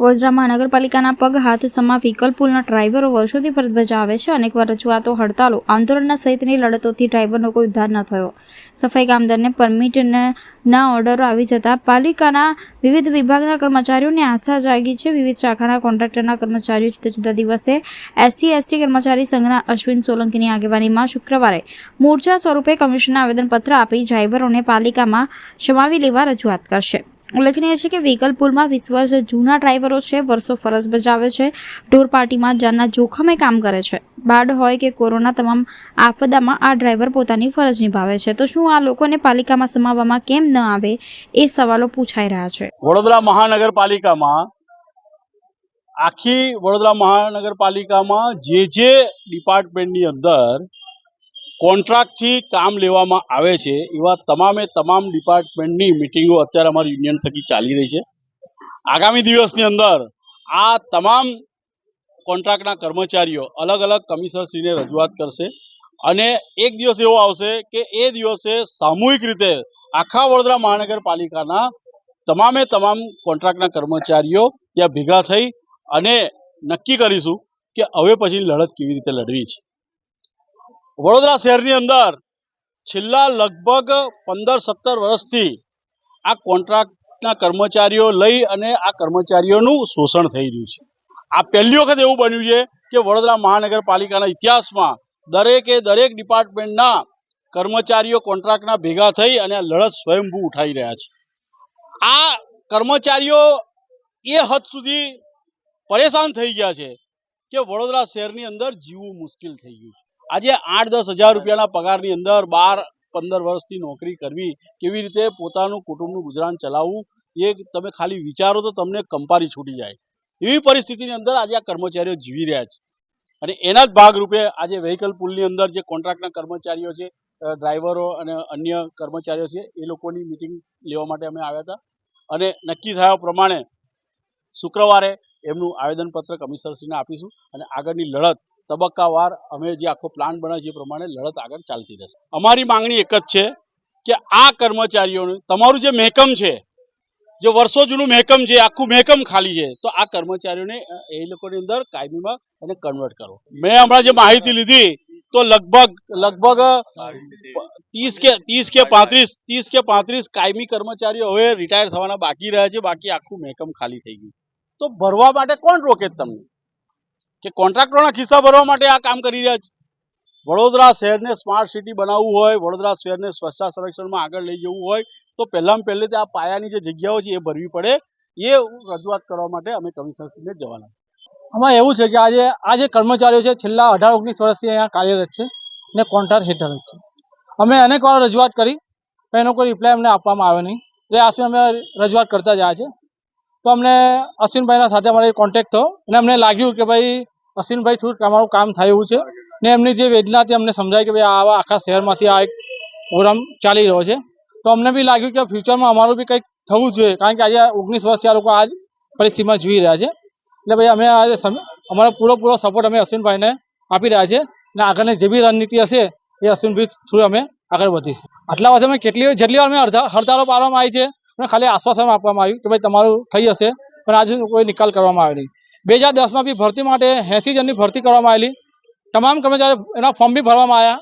વડોદરા મહાનગરપાલિકાના પગ હાથ સમા વ્હીકલ પુલના ડ્રાઈવરો વર્ષોથી ફરજ બજાવે છે. અનેકવાર રજૂઆતો, હડતાલો, આંદોલનના સહિતની લડતોથી ડ્રાઈવરનો કોઈ ઉદ્ધાર ન થયો. સફાઈ કામદારને પરમિટના ઓર્ડરો આવી જતા પાલિકાના વિવિધ વિભાગના કર્મચારીઓને આસ્થા જાગી છે. વિવિધ શાખાના કોન્ટ્રાક્ટરના કર્મચારીઓ જુદા જુદા દિવસે SC/ST કર્મચારી સંઘના અશ્વિન સોલંકીની આગેવાનીમાં શુક્રવારે મોરચા સ્વરૂપે કમિશનને આવેદનપત્ર આપી ડ્રાઈવરોને પાલિકામાં સમાવી લેવા રજૂઆત કરશે. ઉલ્લેખનીય છે કે વ્હીકલ પુલમાં 20 વર્ષ જૂના ડ્રાઈવરો છે. વર્ષો ફરજ બજાવે છે. ઢોર પાર્ટીમાં જાનના જોખમે કામ કરે છે. બાઢ હોય કે કોરોના, તમામ આપદામાં આ ડ્રાઈવર પોતાની ફરજ નિભાવે છે. તો શું આ લોકોને પાલિકામાં સમાવવામાં કેમ ન આવે એ સવાલો પૂછાઈ રહ્યા છે. વડોદરા મહાનગરપાલિકામાં આખી વડોદરા મહાનગરપાલિકામાં જે ડિપાર્ટમેન્ટની અંદર કોન્ટ્રાક્ટથી કામ લેવામાં આવે છે એવા તમામ ડિપાર્ટમેન્ટની મિટિંગો અત્યારે અમારી યુનિયન થકી ચાલી રહી છે. આગામી દિવસની અંદર આ તમામ કોન્ટ્રાક્ટના કર્મચારીઓ અલગ અલગ કમિશનરશ્રીને રજૂઆત કરશે અને એક દિવસ એવો આવશે કે એ દિવસે સામૂહિક રીતે આખા વડોદરા મહાનગરપાલિકાના તમામ કોન્ટ્રાક્ટના કર્મચારીઓ ત્યાં ભેગા થઈ અને નક્કી કરીશું કે હવે પછી લડત કેવી રીતે લડવી છે. વડોદરા શહેરની અંદર છેલ્લા લગભગ 15-17 વર્ષથી આ કોન્ટ્રાક્ટના કર્મચારીઓ લઈ અને આ કર્મચારીઓનું શોષણ થઈ રહ્યું છે. આ પહેલી વખત એવું બન્યું છે કે વડોદરા મહાનગરપાલિકાના ઇતિહાસમાં દરેક ડિપાર્ટમેન્ટના કર્મચારીઓ કોન્ટ્રાક્ટના ભેગા થઈ અને આ લડત સ્વયંભૂ ઉઠાવી રહ્યા છે. આ કર્મચારીઓ એ હદ સુધી પરેશાન થઈ ગયા છે કે વડોદરા શહેરની અંદર જીવવું મુશ્કેલ થઈ ગયું છે. આજે 8-10 હજાર રૂપિયાના પગારની અંદર 12-15 વર્ષથી નોકરી કરવી, કેવી રીતે પોતાનું કુટુંબનું ગુજરાન ચલાવવું એ તમે ખાલી વિચારો તો તમને કંપારી છૂટી જાય. એવી પરિસ્થિતિની અંદર આજે આ કર્મચારીઓ જીવી રહ્યા છે અને એના જ ભાગરૂપે આજે વ્હીકલ પુલની અંદર જે કોન્ટ્રાક્ટના કર્મચારીઓ છે, ડ્રાઈવરો અને અન્ય કર્મચારીઓ છે, એ લોકોની મિટિંગ લેવા માટે અમે આવ્યા હતા અને નક્કી થયા પ્રમાણે શુક્રવારે એમનું આવેદનપત્ર કમિશનરશ્રીને આપીશું અને આગળની લડત તબક્કાવાર અમે જે આખો પ્લાન બનાવ્યો છે એ પ્રમાણે લડત આગળ ચાલતી રહેશે. અમારી માંગણી એક જ છે કે આ કર્મચારીઓને તમારું જે મહેકમ છે, જે વર્ષો જૂનું મહેકમ છે, આખું મહેકમ ખાલી છે, તો આ કર્મચારીઓને એ લોકોની અંદર કાયમીમાં એને કન્વર્ટ કરો. મેં હમણાં જે માહિતી લીધી તો લગભગ 30 કે 35 કાયમી કર્મચારીઓ હવે રિટાયર થવાના બાકી રહ્યા છે. બાકી આખું મહેકમ ખાલી થઈ ગયું. તો ભરવા માટે કોણ રોકે તમને? કે કોન્ટ્રાક્ટરોના ખિસ્સા ભરવા માટે આ કામ કરી રહ્યા છે. વડોદરા શહેરને સ્માર્ટ સિટી બનાવવું હોય, વડોદરા શહેરને સ્વચ્છતા સર્વેક્ષણમાં આગળ લઈ જવું હોય તો પહેલે આ પાયાની જે જગ્યાઓ છે એ ભરવી પડે. એ રજૂઆત કરવા માટે અમે કમિશનરશ્રીને જવાના. આમાં એવું છે કે આ જે કર્મચારીઓ છે છેલ્લા 18-19 વર્ષથી અહીંયા કાર્યરત છે અને કોન્ટ્રાક્ટ હેઠળ છે. અમે અનેક વાર રજૂઆત કરી પણ એનો કોઈ રિપ્લાય અમને આપવામાં આવ્યો નહીં. એટલે આથી અમે રજૂઆત કરતા જાય છે. તો અમને અશ્વિનભાઈના સાથે અમારે કોન્ટેક્ટ થયો અને અમને લાગ્યું કે ભાઈ અશ્વિનભાઈ થ્રુ તમારું કામ થયું છે ને એમની જે વેદનાથી અમને સમજાય કે ભાઈ આવા આખા શહેરમાંથી આ એક પ્રોગ્રામ ચાલી રહ્યો છે. તો અમને બી લાગ્યું કે ફ્યુચરમાં અમારું બી કંઈક થવું જોઈએ, કારણ કે આજે 19 વર્ષથી આ લોકો આ પરિસ્થિતિમાં જીવી રહ્યા છે. એટલે ભાઈ અમે આજે અમારો પૂરો સપોર્ટ અમે અશ્વિનભાઈને આપી રહ્યા છે અને આગળની જે બી રણનીતિ હશે એ અશ્વિનભાઈ થ્રુ અમે આગળ વધીશું. આટલા વર્ષે અમે જેટલી વાર અમે હડતાલો પાડવામાં આવી છે અને ખાલી આશ્વાસન આપવામાં આવ્યું કે ભાઈ તમારું થઈ જશે, પણ આજે કોઈ નિકાલ કરવામાં આવે નહીં. 2010માં બી ભરતી માટે 80 જણની ભરતી કરવામાં આવેલી. તમામ કર્મચારીઓ એના ફોર્મ બી ભરવામાં આવ્યા,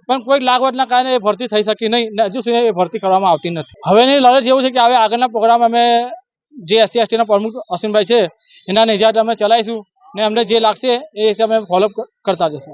પણ કોઈ લાગવડના કારણે એ ભરતી થઈ શકી નહીં ને હજુ સુધી એ ભરતી કરવામાં આવતી નથી. હવેની લડત એવું છે કે હવે આગળના પ્રોગ્રામ અમે જે SC/STના પ્રમુખ અશ્વિનભાઈ છે એના નિજાત અમે ચલાવીશું ને અમને જે લાગશે એ રીતે અમે ફોલોઅપ કરતા જશું.